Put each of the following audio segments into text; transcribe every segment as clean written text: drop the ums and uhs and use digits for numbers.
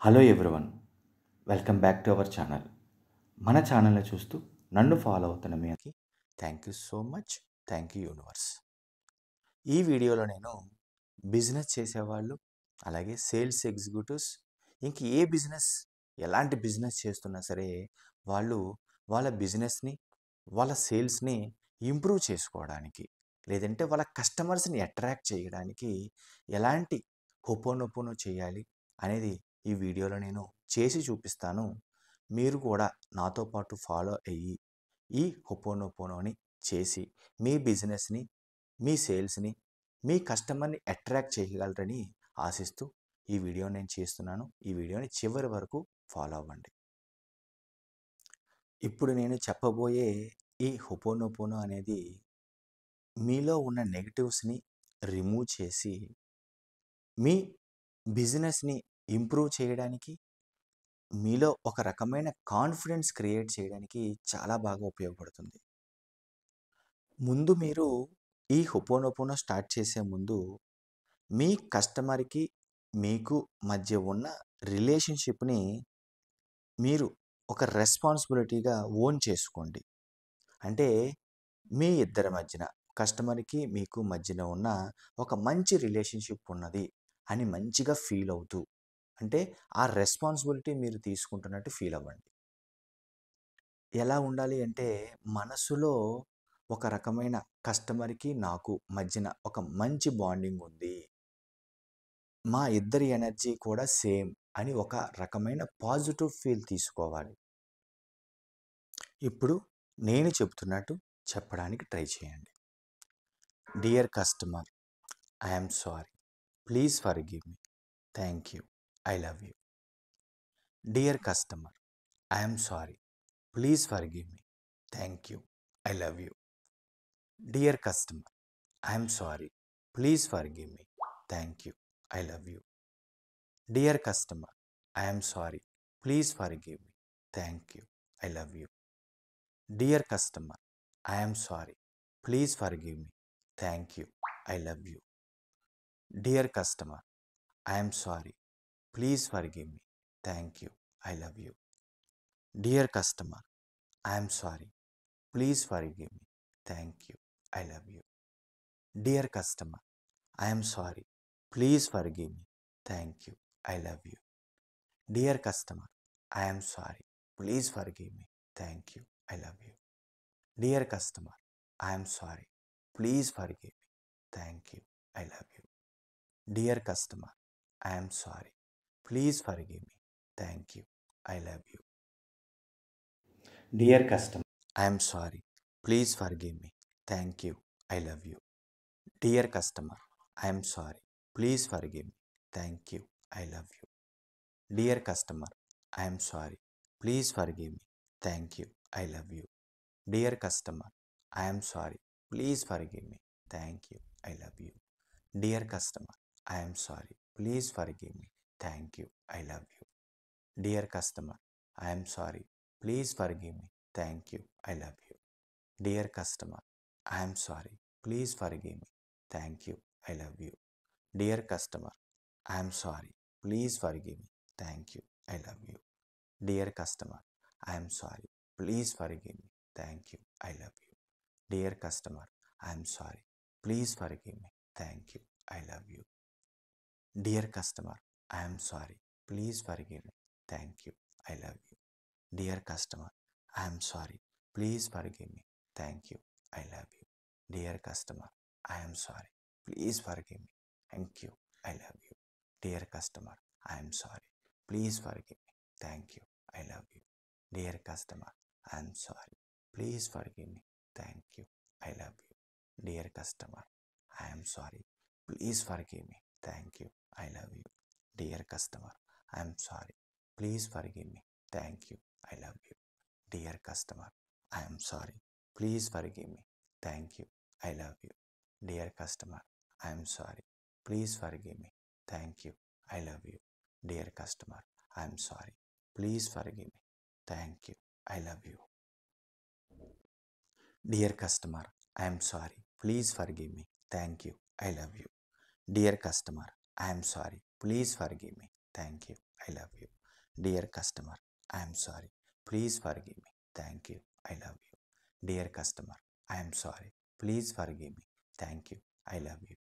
Hello everyone, welcome back to our channel. మన ఛానల్ని చూస్తూ నన్ను ఫాలో అవుతున్న మీ అందరికీ thank you so much. Thank you universe. ఈ వీడియోలో నేను బిజినెస్ చేసేవాళ్ళు, అలాగే సేల్స్ ఎగ్జిక్యూటివ్స్, ఇంక ఏ బిజినెస్, ఎలాంటి బిజినెస్ చేస్తున్నా సరే వాళ్ళు వాళ్ళ బిజినెస్ని, వాళ్ళ సేల్స్ని ఇంప్రూవ్ చేసుకోవడానికి, లేదంటే వాళ్ళ కస్టమర్స్ని అట్రాక్ట్ చేయడానికి ఎలాంటి హొపోనొపోనో చేయాలి అనేది ఈ వీడియోలో నేను చేసి చూపిస్తాను. మీరు కూడా నాతో పాటు ఫాలో అయ్యి ఈ హొపోనొపోనోని చేసి మీ బిజినెస్ని, మీ సేల్స్ని, మీ కస్టమర్ని అట్రాక్ట్ చేయగలరని ఆశిస్తూ ఈ వీడియో నేను చేస్తున్నాను. ఈ వీడియోని చివరి వరకు ఫాలో అవ్వండి. ఇప్పుడు నేను చెప్పబోయే ఈ హొపోనొపోనో అనేది మీలో ఉన్న నెగటివ్స్ని రిమూవ్ చేసి మీ బిజినెస్ని ఇంప్రూవ్ చేయడానికి, మీలో ఒక రకమైన కాన్ఫిడెన్స్ క్రియేట్ చేయడానికి చాలా బాగా ఉపయోగపడుతుంది. ముందు మీరు ఈ హొపోనొపోనో స్టార్ట్ చేసే ముందు మీ కస్టమర్కి మీకు మధ్య ఉన్న రిలేషన్షిప్ని మీరు ఒక రెస్పాన్సిబిలిటీగా ఓన్ చేసుకోండి. అంటే మీ ఇద్దరి మధ్యన, కస్టమర్కి మీకు మధ్యన ఉన్న ఒక మంచి రిలేషన్షిప్ ఉన్నది అని మంచిగా ఫీల్ అవుతూ, అంటే ఆ రెస్పాన్సిబిలిటీ మీరు తీసుకుంటున్నట్టు ఫీల్ అవ్వండి. ఎలా ఉండాలి అంటే మనసులో ఒక రకమైన కస్టమర్కి నాకు మధ్యన ఒక మంచి బాండింగ్ ఉంది, మా ఇద్దరి ఎనర్జీ కూడా సేమ్ అని ఒక రకమైన పాజిటివ్ ఫీల్ తీసుకోవాలి. ఇప్పుడు నేను చెప్తున్నట్టు చెప్పడానికి ట్రై చేయండి. Dear customer, I'm sorry, please forgive me, thank you, I love you. Dear customer, I'm sorry, please forgive me, thank you, I love you. Dear customer, I'm sorry, please forgive me, thank you, I love you. Dear customer, I'm sorry, please forgive me, thank you, I love you. Dear customer, I'm sorry, please forgive me, thank you, I love you. Dear customer, I'm sorry, please forgive me, thank you, I love you. Dear customer, I'm sorry, please forgive me, thank you, I love you. Dear customer, I'm sorry, please forgive me, thank you, I love you. Dear customer, I'm sorry, please forgive me, thank you, I love you. Dear customer, I'm sorry, please forgive me, thank you, I love you. Dear customer, I'm sorry, please forgive me, thank you, I love you. Dear customer, I'm sorry, please forgive me, thank you, I love you. Dear customer, I'm sorry, please forgive me, thank you, I love you. Dear customer, I'm sorry, please forgive me, thank you, I love you. Dear customer, I'm sorry, please forgive me, thank you, I love you. Dear customer, I'm sorry, please forgive me, thank you, I love you. Dear customer, I'm sorry, please forgive me, thank you, I love you. Dear customer, I'm sorry, please forgive me, thank you, I love you. Dear customer, I'm sorry, please forgive me, thank you, I love you. Dear customer, I'm sorry, please forgive me, thank you, I love you. Dear customer, I'm sorry, please forgive me, thank you, I love you. Dear customer, I'm sorry, please forgive me, thank you, I love you. Dear customer, I'm sorry, please forgive me, thank you, I love you. Dear customer, I'm sorry, please forgive me, thank you, I love you. Dear customer, I'm sorry, please forgive me, thank you, I love you. Dear customer, I'm sorry, please forgive me, thank you, I love you. Dear customer, I'm sorry, please forgive me, thank you, I love you. Dear customer, I'm sorry, please forgive me, thank you, I love you. Dear customer, I'm sorry, please forgive me, thank you, I love you. Dear customer, I'm sorry, please forgive me, thank you, I love you. Dear customer, I'm sorry, please forgive me, thank you, I love you. Dear customer, I'm sorry, please forgive me, thank you, I love you. Dear customer, I'm sorry, please forgive me, thank you, I love you. Dear customer, I am sorry. Please forgive me. Thank you. I love you. Dear customer, I am sorry. Please forgive me. Thank you. I love you.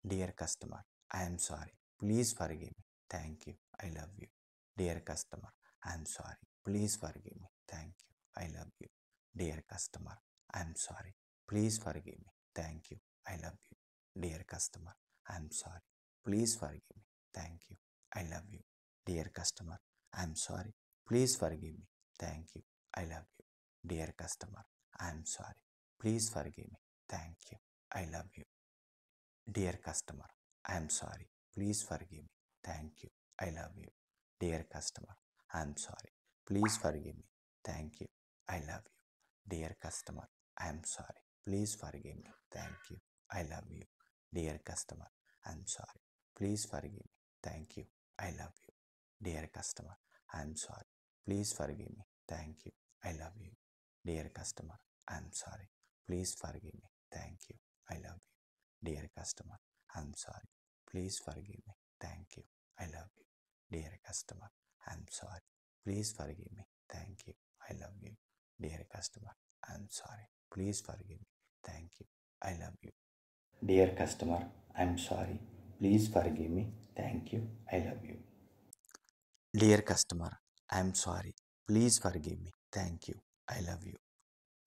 Dear customer, I am sorry. Please forgive me. Thank you. I love you. Dear customer, I am sorry. Please forgive me. Thank you. I love you. Dear customer, I am sorry. Please forgive me. Thank you. I love you. Dear customer, I am sorry. Please forgive me. Thank you. I love you. Dear customer, I am sorry. Please forgive me. Thank you. I love you. Dear customer, I am sorry. Please forgive me. Thank you. I love you. Dear customer, I am sorry. Please forgive me. Thank you. I love you. Dear customer, I am sorry. Please forgive me. Thank you. I love you. Dear customer, I am sorry. Please forgive me. Thank you. I love you. Dear customer, I am sorry. Please forgive me. Thank you. I love you. Dear customer, I am sorry. Please forgive me. Thank you. I love you. Dear customer, I am sorry. Please forgive me. Thank you. I love you. Dear customer, I'm sorry. Please forgive me. Thank you. I love you. Dear customer, I'm sorry. Please forgive me. Thank you. I love you. Dear customer, I'm sorry. Please forgive me. Thank you. I love you. Dear customer, I'm sorry. Please forgive me. Thank you. I love you. Dear customer, I'm sorry. Please forgive me. Thank you. I love you.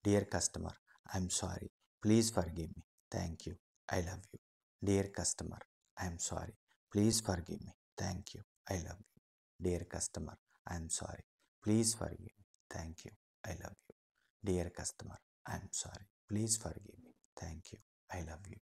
Dear customer, I'm sorry. Please forgive me. Thank you. I love you. Dear customer, I'm sorry. Please forgive me. Thank you. I love you. Dear customer, I'm sorry. Please forgive me. Thank you. I love you. Dear customer, I'm sorry. Please forgive me. Thank you. I love you.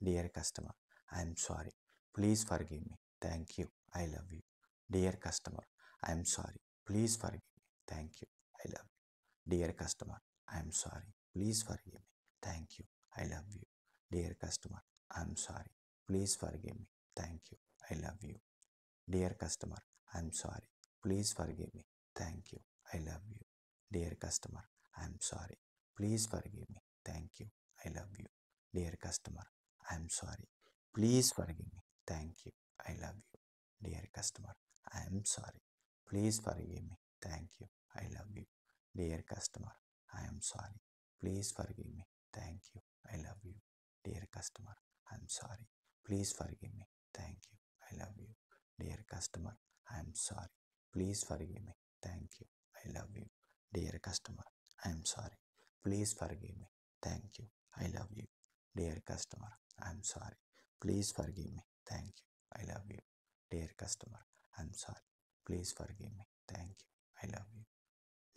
Dear customer, I'm sorry. Please forgive me. Thank you. I love you. Dear customer, I'm sorry. Please forgive me. Thank you. I love you. Dear customer, I'm sorry. Please forgive me. Thank you. I love you. Dear customer, I'm sorry. Please forgive me. Thank you. I love you. Dear customer, I'm sorry. Please forgive me. Thank you. I love you. Dear customer, I'm sorry. Please forgive me. Thank you. I love you. Dear customer, I'm sorry. Please forgive me. Thank you. I love you. Dear customer, I'm sorry. Please forgive me. Thank you. I love you. Dear customer, I am sorry. Please forgive me. Thank you. I love you. Dear customer, I'm sorry. Please forgive me. Thank you. I love you. Dear customer, I am sorry. Please forgive me. Thank you. I love you. Dear customer, I am sorry. Please forgive me. Thank you. I love you. Dear customer, I am sorry. Please forgive me. Thank you. I love you. Dear customer, I am sorry. Please forgive me. Thank you. I love you. Dear customer, I am sorry. Please forgive me. Thank you. I love you. Dear customer, I am sorry. Please forgive me. Thank you. I love you.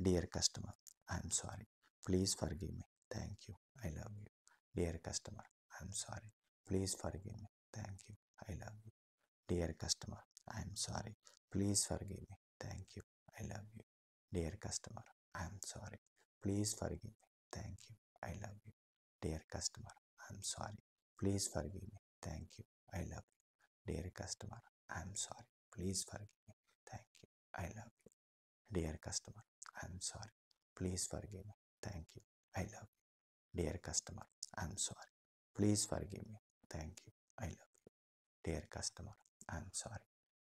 Dear customer, I am sorry. Please forgive me. Thank you. I love you. Dear customer, I am sorry. Please forgive me. Thank you. I love you. Dear customer, I am sorry. Please forgive me. Thank you. I love you. Dear customer, I am sorry. Please forgive me. Thank you. I love you. Dear customer, I am sorry. Please forgive me. Thank you. I love you. Dear customer, I am sorry. Please forgive me. Thank you. I love you. Dear customer, I am sorry. Please forgive me. Thank you. I love you. Dear customer, I am sorry.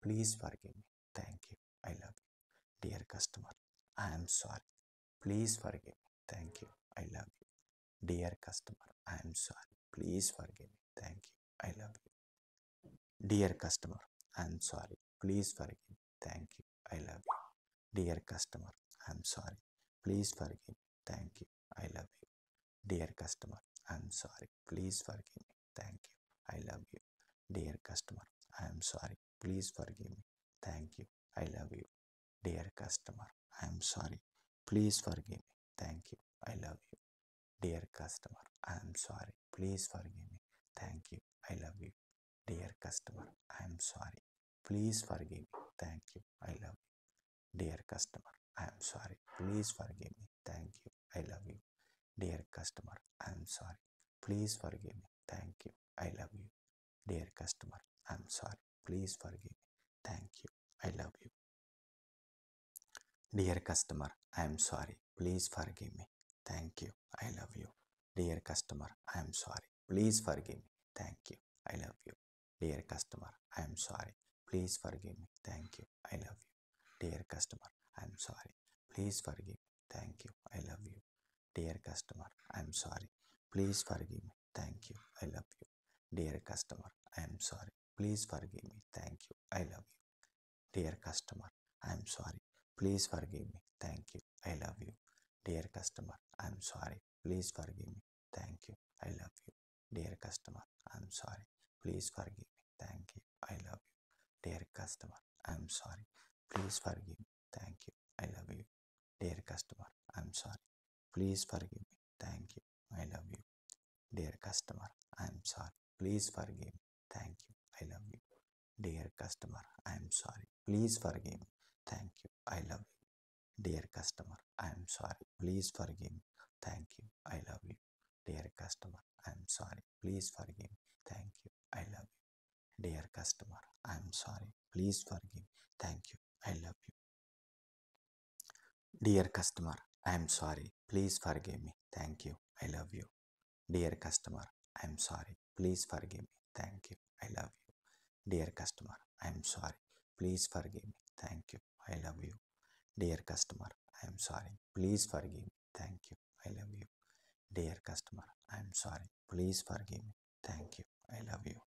Please forgive me. Thank you. I love you. Dear customer, I am sorry. Please forgive me. Thank you. I love you. Dear customer, I am sorry. Please forgive me. Thank you. I love you. Dear customer, I am sorry. Please forgive me. Thank you. I love you. Dear customer, I am sorry. Please forgive me. Thank you. I love you. Dear customer, I am sorry. Please forgive me. Thank you. I love you. Dear customer, I am sorry. Please forgive me. Thank you. I love you. Dear customer, I am sorry. Please forgive me. Thank you. I love you. Dear customer, I am sorry. Please forgive me. Thank you. I love you. Dear customer, I am sorry. Please forgive me. Thank you. I love you. Dear customer, I am sorry. Please forgive me. Thank you. I love you. Dear customer, I am sorry. Please forgive me. Thank you. I love you. Dear customer, I am sorry. Please forgive me. Thank you. I love you. Dear customer, I am sorry. Please forgive me. Thank you. I love you. Dear customer, I am sorry. Please forgive me. Thank you. I love you. Dear customer, I'm sorry. Please forgive me. Thank you. I love you. Dear customer, I'm sorry. Please forgive me. Thank you. I love you. Dear customer, I'm sorry. Please forgive me. Thank you. I love you. Dear customer, I'm sorry. Please forgive me. Thank you. I love you. Dear customer, I'm sorry. Please forgive me. Thank you. I love you. Dear customer, I'm sorry. Please forgive me. Thank you. I love you. Dear customer, I'm sorry. Please forgive me. Thank you. I love you. Dear customer, I'm sorry. Please forgive me. Thank you. I love you. Dear customer, I'm sorry. Please forgive me. Thank you. I love you. Dear customer, I'm sorry. Please forgive me. Thank you. I love you. Dear customer, I'm sorry. Please forgive me. Thank you. I love you. Dear customer, I'm sorry. Please forgive me. Thank you. I love you. Dear customer, I'm sorry. Please forgive me. Thank you. I love you. Dear customer, I'm sorry. Please forgive me. Thank you. I love you. Dear customer, I'm sorry. Please forgive me. Thank you. I love you. Dear customer, I'm sorry. Please forgive me. Thank you. I love you. Dear customer, I'm sorry. Please forgive me. Thank you. I love you. Dear customer, I'm sorry. Please forgive me. Thank you. I love you.